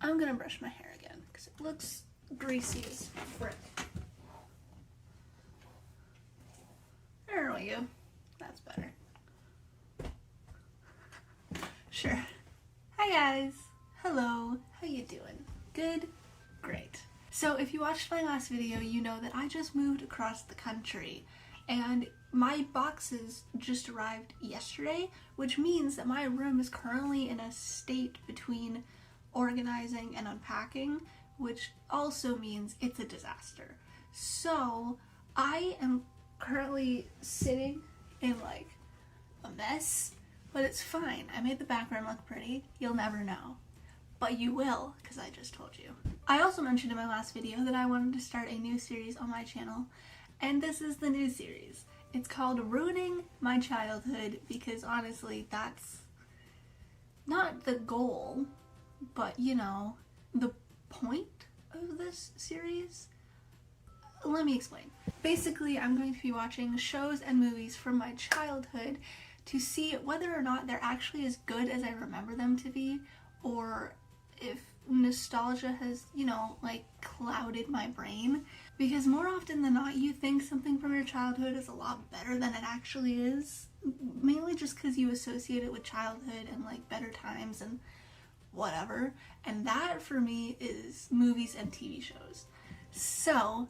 I'm gonna brush my hair again because it looks greasy as frick. There we go. That's better. Sure. Hi guys. Hello. How you doing? Good? Great. So if you watched my last video, you know that I just moved across the country and my boxes just arrived yesterday, which means that my room is currently in a state between organizing and unpacking, which also means it's a disaster. So I am currently sitting in like a mess, but it's fine. I made the background look pretty. You'll never know. But you will, because I just told you. I also mentioned in my last video that I wanted to start a new series on my channel, and this is the new series. It's called Ruining My Childhood, because honestly, that's not the goal, but you know, the point of this series? Let me explain. Basically, I'm going to be watching shows and movies from my childhood to see whether or not they're actually as good as I remember them to be, or if nostalgia has, you know, like clouded my brain. Because more often than not, you think something from your childhood is a lot better than it actually is. Mainly just because you associate it with childhood and like better times and whatever. And that for me is movies and TV shows. So,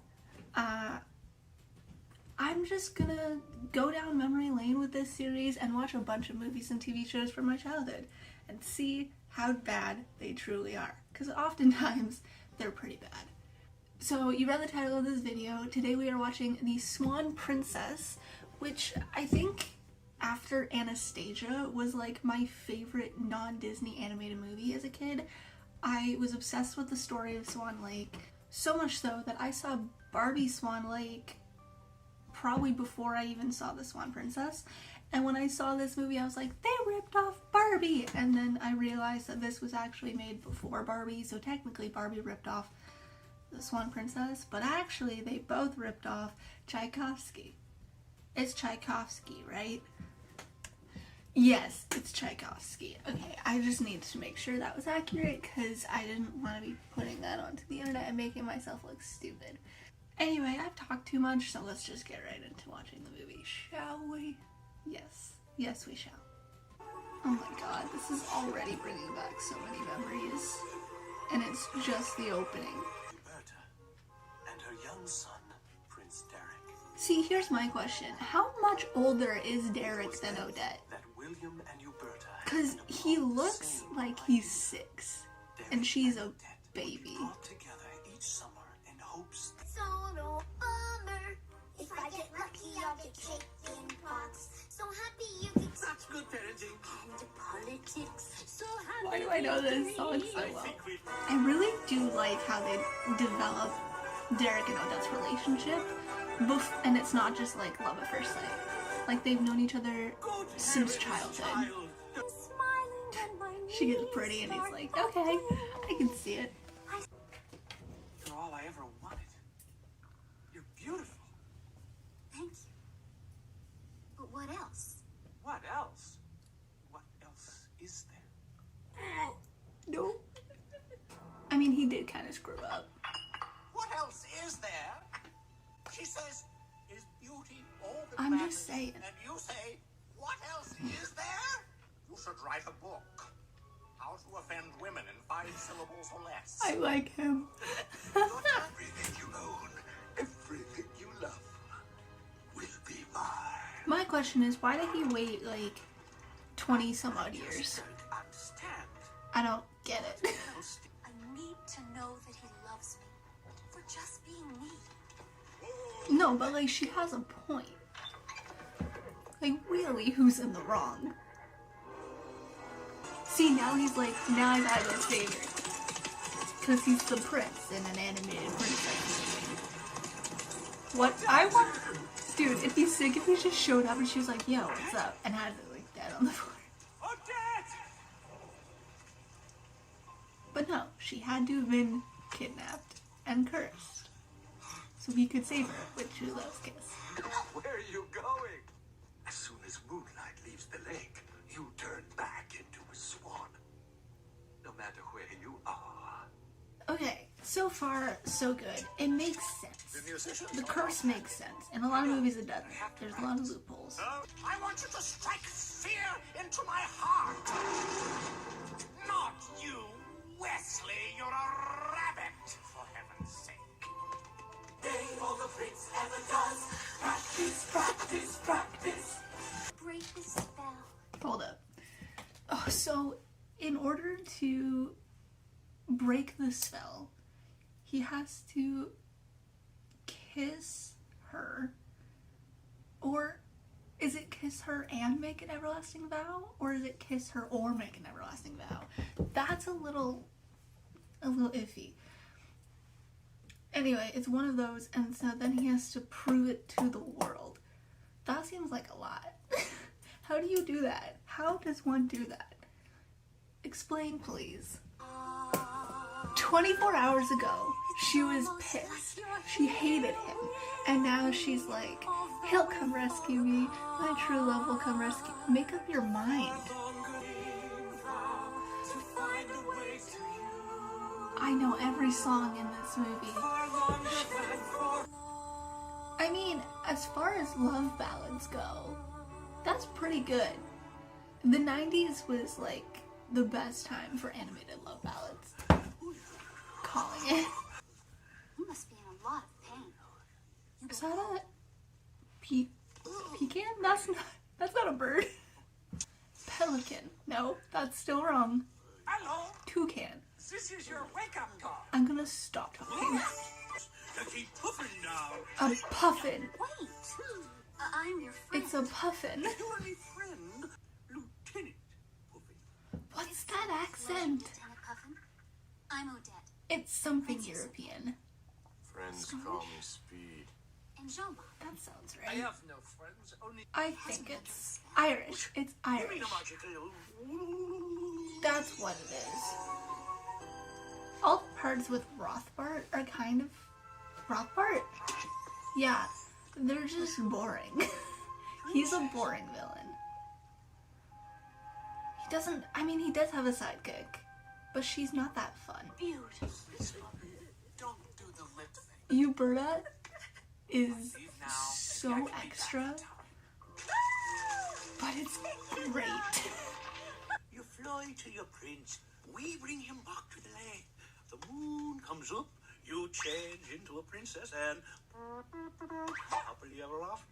I'm just gonna go down memory lane with this series and watch a bunch of movies and TV shows from my childhood and see how bad they truly are, because oftentimes they're pretty bad. So you read the title of this video. Today we are watching The Swan Princess, which I think after Anastasia was like my favorite non-Disney animated movie as a kid. I was obsessed with the story of Swan Lake, so much so that I saw Barbie Swan Lake probably before I even saw The Swan Princess. And when I saw this movie, I was like, they ripped off Barbie! And then I realized that this was actually made before Barbie, so technically Barbie ripped off The Swan Princess, but actually they both ripped off Tchaikovsky. It's Tchaikovsky, right? Yes, it's Tchaikovsky. Okay, I just needed to make sure that was accurate because I didn't want to be putting that onto the internet and making myself look stupid. Anyway, I've talked too much, so let's just get right into watching the movie, shall we? Yes. Yes, we shall. Oh my god, this is already bringing back so many memories. And it's just the opening. Roberta and her young son, Prince Derek. See, here's my question. How much older is Derek than Odette? That William and Roberta. Because he looks like he's 6, and she's a baby. Brought together each summer in hopes. So no bummer. If I get lucky, I'll get cake in pots. So happy you can. That's good parenting. And politics. So happy. Why do I know this song so well? I really do like how they develop Derek and Odette's relationship. And it's not just like love at first sight. Like they've known each other since childhood. She gets pretty and he's like, okay, I can see it. You're all I ever wanted. You're beautiful. Thank you. But what else? What else? What else is there? No. I mean, he did kind of screw up. What else is there? She says, is beauty all that I'm matters? just saying. And you say, what else is there? You should write a book. How to offend women in 5 syllables or less. I like him. Everything you own, everything you love, will be mine. My question is, why did he wait like 20 some odd years? Don't understand. I don't get it. I need to know that he loves me for just being me. No, but like she has a point. Like really, who's in the wrong? See, now he's like, now I've had his favorite. Because he's the prince in an animated princess movie. What I want, dude, it'd be sick if he just showed up and she was like, yo, what's up? And had it like dead on the floor. Odette! But no, she had to have been kidnapped and cursed. So he could save her with true love's kiss. Where are you going? As soon as moonlight leaves the lake, you turn back into a swan. No matter where you are, So far, so good. It makes sense. The curse makes sense. In a lot of movies it doesn't. There's a lot of loopholes. I want you to strike fear into my heart. Not you, Wesley. You're a rabbit, for heaven's sake. All the prince ever does. Practice, practice, practice. Break the spell. Hold up. Oh, so in order to break the spell, he has to kiss her. Or is it kiss her and make an everlasting vow? Or is it kiss her or make an everlasting vow? That's a little iffy. Anyway, it's one of those, and so then he has to prove it to the world. That seems like a lot. How do you do that? How does one do that? Explain, please. 24 hours ago, she was pissed. She hated him. And now she's like, he'll come rescue me. My true love will come rescue me. Make up your mind. I know every song in this movie. I mean, as far as love ballads go, that's pretty good. The 90s was like the best time for animated love ballads. Calling it. You must be in a lot of pain. Is that a pecan? That's not a bird. Pelican. No, that's still wrong. Hello, Toucan. this is your wake-up call. I'm gonna stop talking. You keep puffing now. A puffin. Wait. I'm your friend. It's a puffin. You're my friend, Lieutenant Puffin. What's that accent? Lieutenant Puffin. I'm Odette. It's something European. Friends call me Speed. And Joma. That sounds I right. have no friends, only... I think it's Irish. It's Irish. That's what it is. All the parts with Rothbart are kind of... Rothbart? Yeah, they're just boring. He's a boring villain. He doesn't... I mean, he does have a sidekick, but she's not that fun. Beautiful. Don't do the lip thing. Uberta is so extra, but it's great. You fly to your prince. We bring him back to the land. The moon comes up. You change into a princess and happily ever after.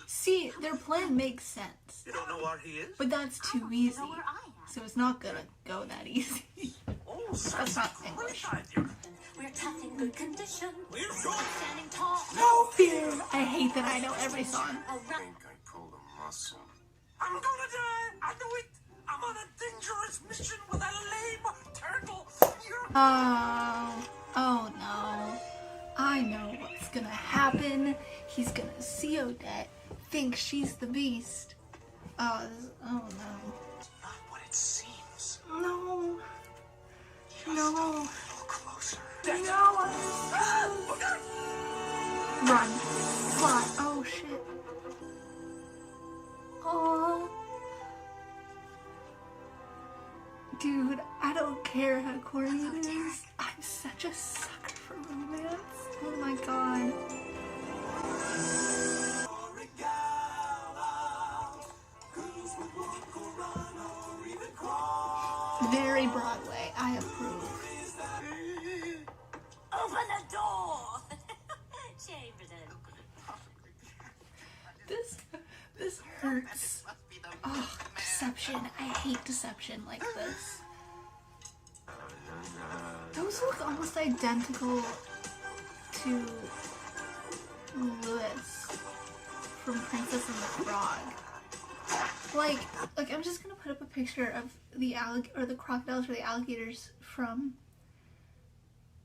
See, their plan makes sense, You don't know where he is? but that's too You easy, know where I am. so it's not gonna go that easy. Oh, That's not English. We're tough in good condition. We're strong. Standing tall. No fear! I hate that I know every song. Around. Think I pulled a muscle. I'm gonna die. I know it. I'm on a dangerous mission with a lame turtle. You're... Oh no. I know what's gonna happen. He's gonna see Odette, think she's the beast. Oh no. It's not what it seems. No. Just No. a little closer. No. Look out! Run. Fly. Oh shit. Oh. Dude, I don't care how corny it is. I'm such a sucker for romance. Oh my god. Very Broadway. I approve. Open the door. Chamberlain. This hurts. Oh, deception. I hate deception like this. Those look almost identical to Lewis from Princess and the Frog. Like I'm just gonna put up a picture of the crocodiles or the alligators from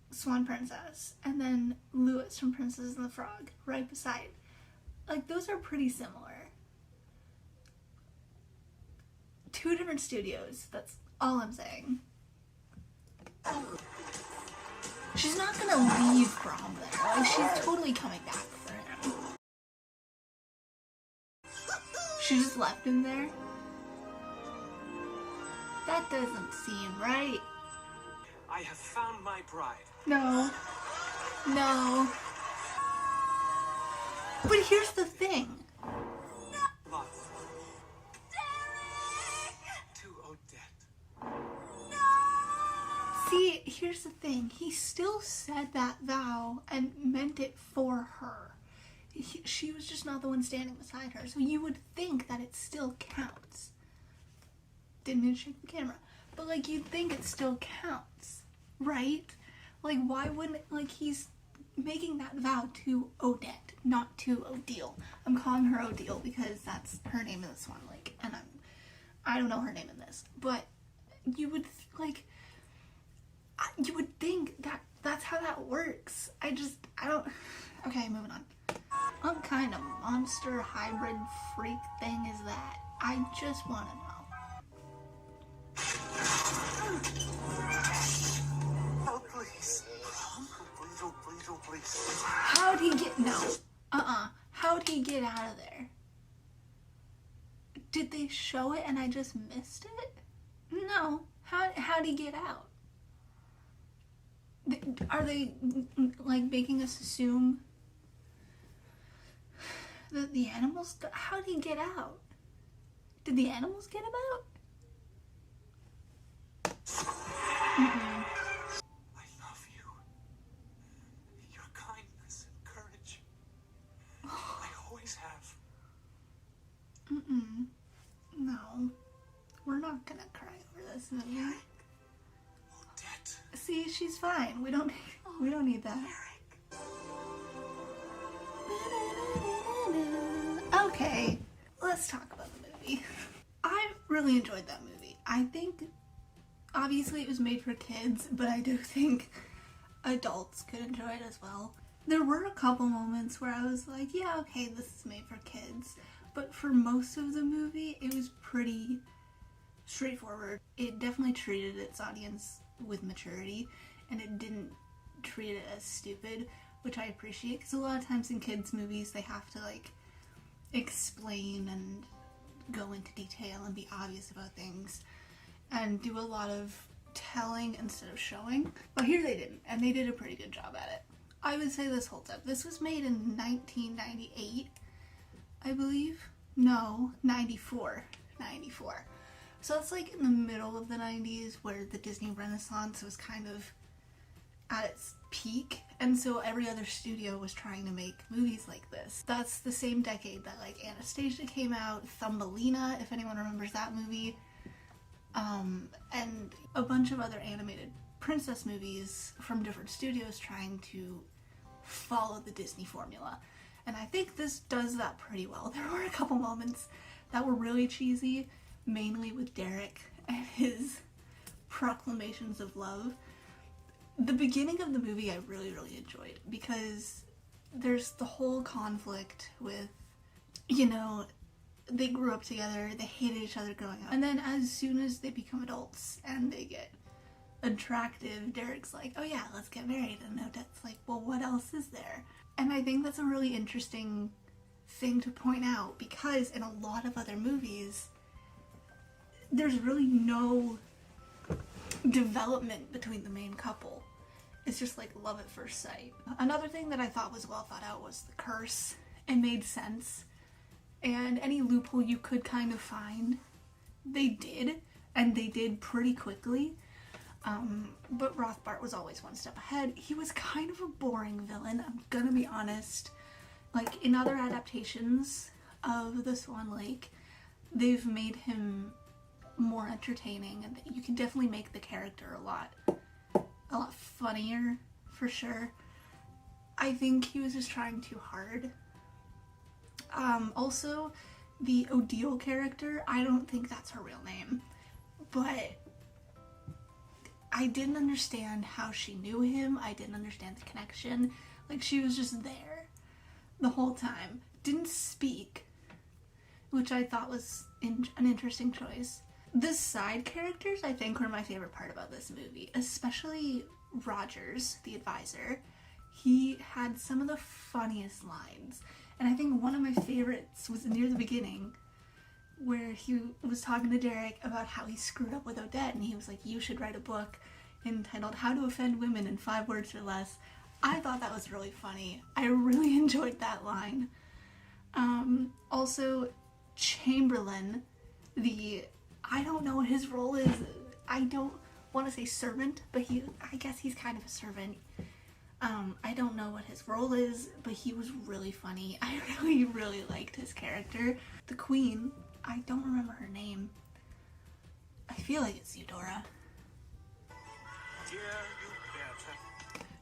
Swan Princess, and then Lewis from Princess and the Frog right beside. Like, those are pretty similar. Two different studios, that's all I'm saying. She's not gonna leave Grom there. Like, she's totally coming back for him. She just left him there? That doesn't seem right. I have found my bride. No. No. But here's the thing. Love. To Odette. See, here's the thing. He still said that vow and meant it for her. She was just not the one standing beside her. So you would think that it still counts. Didn't mean to shake the camera. But, like, you'd think it still counts. Right? Like, why wouldn't, like, he's making that vow to Odette, not to Odile. I'm calling her Odile because that's her name in the Swan Lake. And I don't know her name in this. But you would, like, you would think that that's how that works. I don't, okay, moving on. What kind of monster hybrid freak thing is that? I just want to know. Oh, please. Please, oh, please, oh, please. How'd he get, no. How'd he get out of there? Did they show it and I just missed it? No. How'd he get out? Are they, like, making us assume that the animals, how'd he get out? Did the animals get him out? Mm-mm. I love you. Your kindness and courage. I always have. Mm-mm. No. We're not gonna cry over this movie. Odette. See, she's fine. We don't need that. Okay, let's talk about the movie. I really enjoyed that movie. I think, obviously it was made for kids, but I do think adults could enjoy it as well. There were a couple moments where I was like, yeah, okay, this is made for kids. But for most of the movie, it was pretty straightforward. It definitely treated its audience with maturity, and it didn't treat it as stupid, which I appreciate, because a lot of times in kids' movies, they have to, like, explain and go into detail and be obvious about things and do a lot of telling instead of showing. But here they didn't, and they did a pretty good job at it. I would say this holds up. This was made in 1998, I believe. No, 94. So it's like in the middle of the 90s where the Disney Renaissance was kind of at its peak, and so every other studio was trying to make movies like this. That's the same decade that, like, Anastasia came out, Thumbelina, if anyone remembers that movie, and a bunch of other animated princess movies from different studios trying to follow the Disney formula. And I think this does that pretty well. There were a couple moments that were really cheesy, mainly with Derek and his proclamations of love. The beginning of the movie I really enjoyed, because there's the whole conflict with, you know, they grew up together, they hated each other growing up, and then as soon as they become adults and they get attractive, Derek's like, oh yeah, let's get married, and Odette's like, well, what else is there? And I think that's a really interesting thing to point out, because in a lot of other movies, there's really no development between the main couple. It's just like love at first sight. Another thing that I thought was well thought out was the curse. It made sense. And any loophole you could kind of find, they did. And they did pretty quickly. But Rothbart was always one step ahead. He was kind of a boring villain, I'm gonna be honest. Like, in other adaptations of The Swan Lake, they've made him more entertaining, and you can definitely make the character a lot funnier, for sure. I think he was just trying too hard. Also, the Odile character, I don't think that's her real name, but I didn't understand how she knew him. I didn't understand the connection. Like, she was just there the whole time. Didn't speak, which I thought was an interesting choice. The side characters, I think, were my favorite part about this movie, especially Rogers, the advisor. He had some of the funniest lines, and I think one of my favorites was near the beginning, where he was talking to Derek about how he screwed up with Odette, and he was like, you should write a book, entitled How to Offend Women in 5 Words or Less. I thought that was really funny. I really enjoyed that line. Also, Chamberlain, I don't know what his role is. I don't want to say servant, but I guess he's kind of a servant. I don't know what his role is, but he was really funny. I really, really liked his character. The queen, I don't remember her name. I feel like it's Eudora. Dear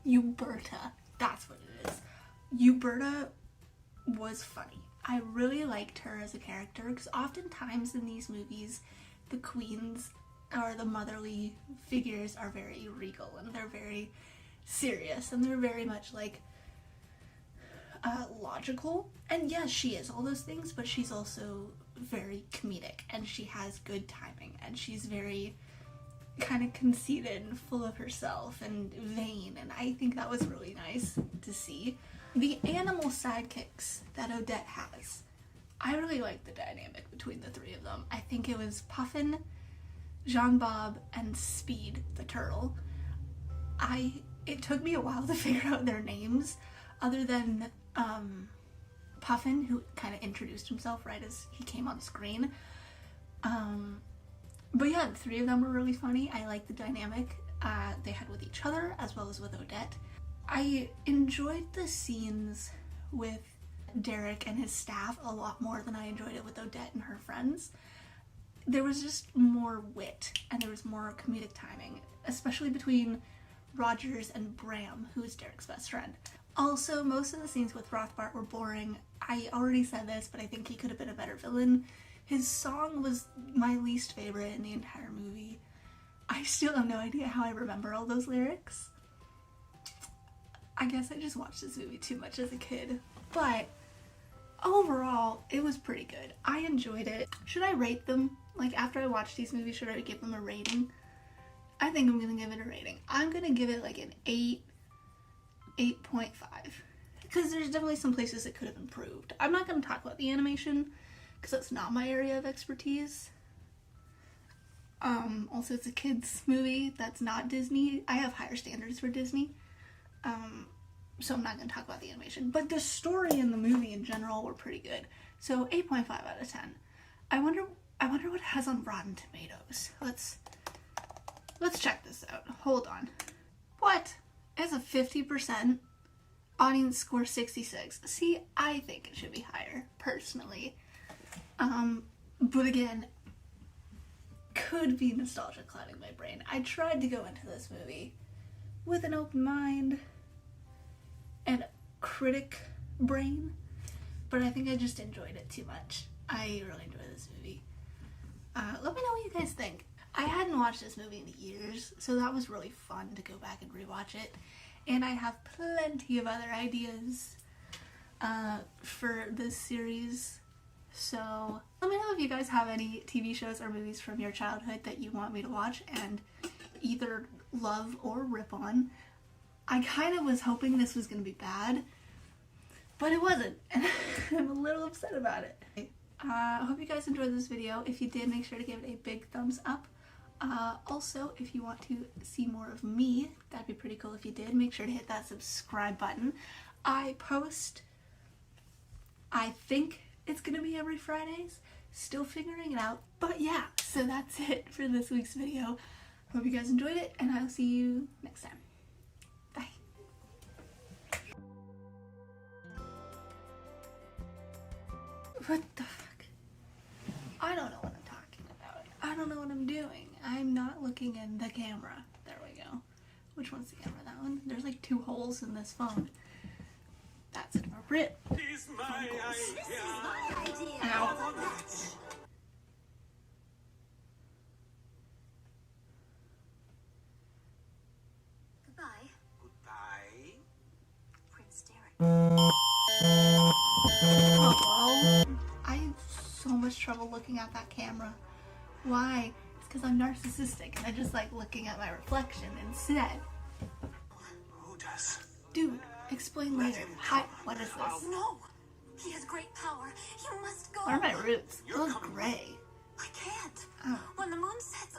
Uberta, that's what it is. Uberta was funny. I really liked her as a character because oftentimes in these movies, the queens or the motherly figures are very regal and they're very serious and they're very much like logical. And yes, she is all those things, but she's also very comedic and she has good timing and she's very kind of conceited and full of herself and vain, and I think that was really nice to see. The animal sidekicks that Odette has, I really like the dynamic between the 3 of them. I think it was Puffin, Jean-Bob, and Speed the turtle. It took me a while to figure out their names, other than Puffin, who kind of introduced himself right as he came on screen. But yeah, the 3 of them were really funny. I liked the dynamic they had with each other as well as with Odette. I enjoyed the scenes with Derek and his staff a lot more than I enjoyed it with Odette and her friends. There was just more wit and there was more comedic timing, especially between Rogers and Bram, who is Derek's best friend. Also, most of the scenes with Rothbart were boring. I already said this, but I think he could have been a better villain. His song was my least favorite in the entire movie. I still have no idea how I remember all those lyrics. I guess I just watched this movie too much as a kid. But overall, it was pretty good. I enjoyed it. Should I rate them? Like, after I watch these movies, should I give them a rating? I think I'm gonna give it a rating. I'm gonna give it like an 8.5. Because there's definitely some places it could have improved. I'm not gonna talk about the animation, because that's not my area of expertise. Also, it's a kids movie that's not Disney. I have higher standards for Disney, so I'm not going to talk about the animation. But the story and the movie in general were pretty good. So 8.5 out of 10. I wonder what it has on Rotten Tomatoes. Let's check this out. Hold on. What? It has a 50%. Audience score 66. See, I think it should be higher, personally. But again, could be nostalgia clouding my brain. I tried to go into this movie with an open mind and a critic brain, but I think I just enjoyed it too much. I really enjoyed this movie. Let me know what you guys think. I hadn't watched this movie in years, so that was really fun to go back and rewatch it. And I have plenty of other ideas for this series. So let me know if you guys have any TV shows or movies from your childhood that you want me to watch and either love or rip on. I kind of was hoping this was going to be bad, but it wasn't, and I'm a little upset about it. I hope you guys enjoyed this video. If you did, make sure to give it a big thumbs up. Also, if you want to see more of me, that'd be pretty cool if you did. Make sure to hit that subscribe button. I post, I think it's gonna be every Fridays. Still figuring it out. But yeah, so that's it for this week's video. Hope you guys enjoyed it, and I'll see you next time. Bye. What the fuck? I don't know what I'm talking about. I don't know what I'm doing. I'm not looking in the camera. There we go. Which one's the camera? That one? There's like 2 holes in this phone. That's inappropriate. Is my idea. Ow. Goodbye, Goodbye. Prince Derek. Oh, I have so much trouble looking at that camera. Why? It's because I'm narcissistic and I just like looking at my reflection instead. Who does? Dude, explain later. Hi, what is this? No, he has great power. You must go. What are my roots? They look gray. I can't. Oh. When the moon sets,